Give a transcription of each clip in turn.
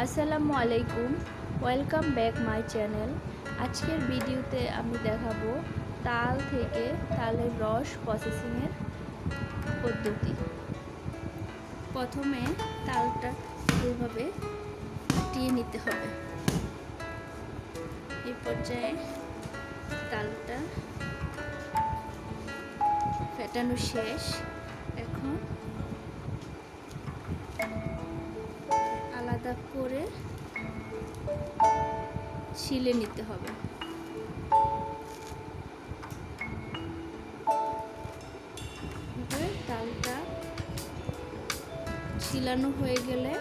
আসসালামু আলাইকুম, welcome back my channel. আজকের ভিডিওতে আমি দেখাবো তাল থেকে তালের রস প্রসেসিংয়ের পদ্ধতি। প্রথমে তালটা এইভাবে ফুটিয়ে নিতে হবে। এই পর্যায়ে তালটা ফেটানো শেষ। এখন আলাদা করে ছিলে নিতে হবে। তালটা ছিলানো হয়ে গেলে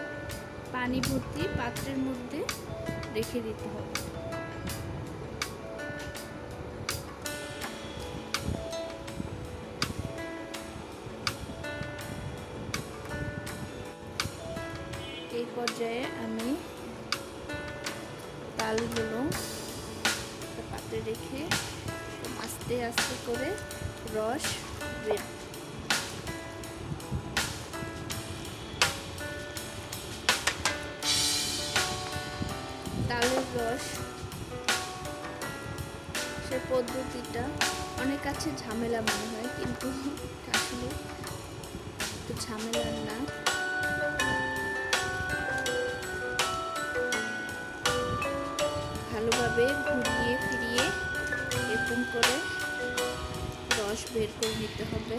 পানি ভর্তি পাত্রের মধ্যে রেখে দিতে হবে। এই পর্যায়ে আমি তালগুলো পাত্রে রেখে আস্তে আস্তে করে রস বের তালের রস সে পদ্ধতিটা অনেক কাছে ঝামেলা মনে হয়, কিন্তু আসলে একটু ঝামেলার না। ভালোভাবে ঘুরিয়ে ফিরিয়ে এরকম করে রস বের করে নিতে হবে।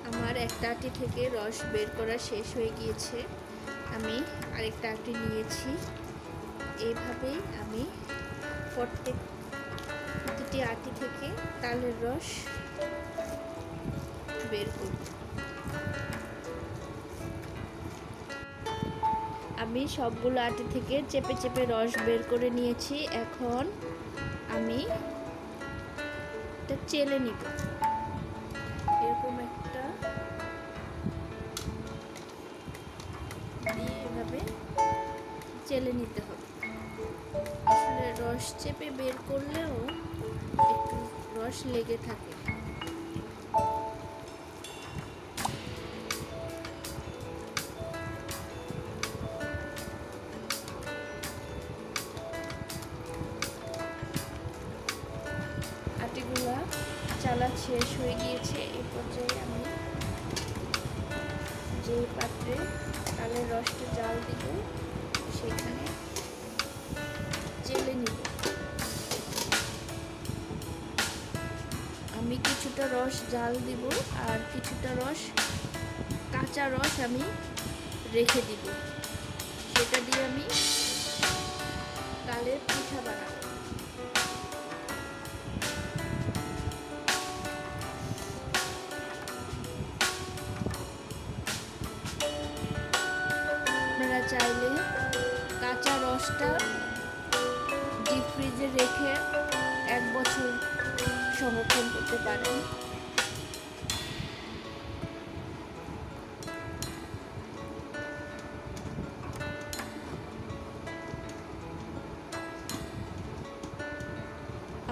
আমার একটা আটি থেকে রস বের করা শেষ হয়ে গিয়েছে। আমি আরেকটা আটি নিয়েছি। এইভাবেই আমি প্রতিটি আটি থেকে তালের রস বের করব। আমি সবগুলো আটি থেকে চেপে চেপে রস বের করে নিয়েছি। এখন আমি এটা চেলে নিব। এরকম একটা দিয়ে এভাবে চেলে নিতে হবে। আসলে রস চেপে বের করলেও একটু রস লেগে থাকে। আটিগুলা চালা শেষ হয়ে গিয়েছে। এই পর্যায়ে আমি যে পাত্রে তালের রসটা জাল দিব সেখানে চেলে নিব। আমি কিছুটা রস জাল দিব আর কিছুটা রস কাঁচা রস আমি রেখে দিব। সেটা দিয়ে আমি তালের পিঠা বানাবো। আপনারা চাইলে কাঁচা রসটা ডিপ ফ্রিজে রেখে 1 বছর সংরক্ষণ করতে পারেন।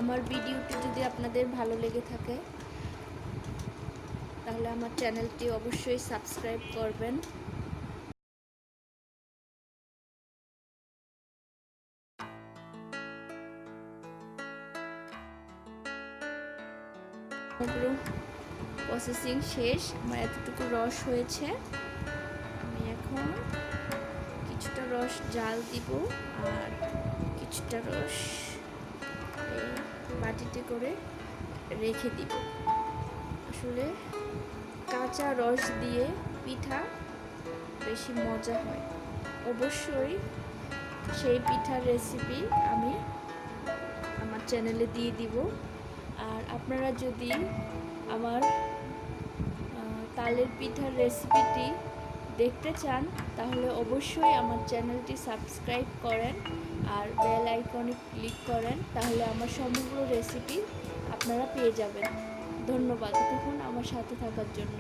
আমার ভিডিওটি যদি আপনাদের ভালো লেগে থাকে তাহলে আমার চ্যানেলটি অবশ্যই সাবস্ক্রাইব করবেন। প্রসেসিং শেষ। আমার এতটুকু রস হয়েছে। আমি এখন কিছুটা রস জাল দিব আর কিছুটা রস এই বাটিতে করে রেখে দিব। আসলে কাঁচা রস দিয়ে পিঠা বেশি মজা হয়। অবশ্যই সেই পিঠার রেসিপি আমি আমার চ্যানেলে দিয়ে দিব। আর আপনারা যদি আমার তালের পিঠার রেসিপিটি দেখতে চান তাহলে অবশ্যই আমার চ্যানেলটি সাবস্ক্রাইব করেন আর বেল আইকনে ক্লিক করেন, তাহলে আমার সমগ্র রেসিপি আপনারা পেয়ে যাবেন। ধন্যবাদ তখন আমার সাথে থাকার জন্য।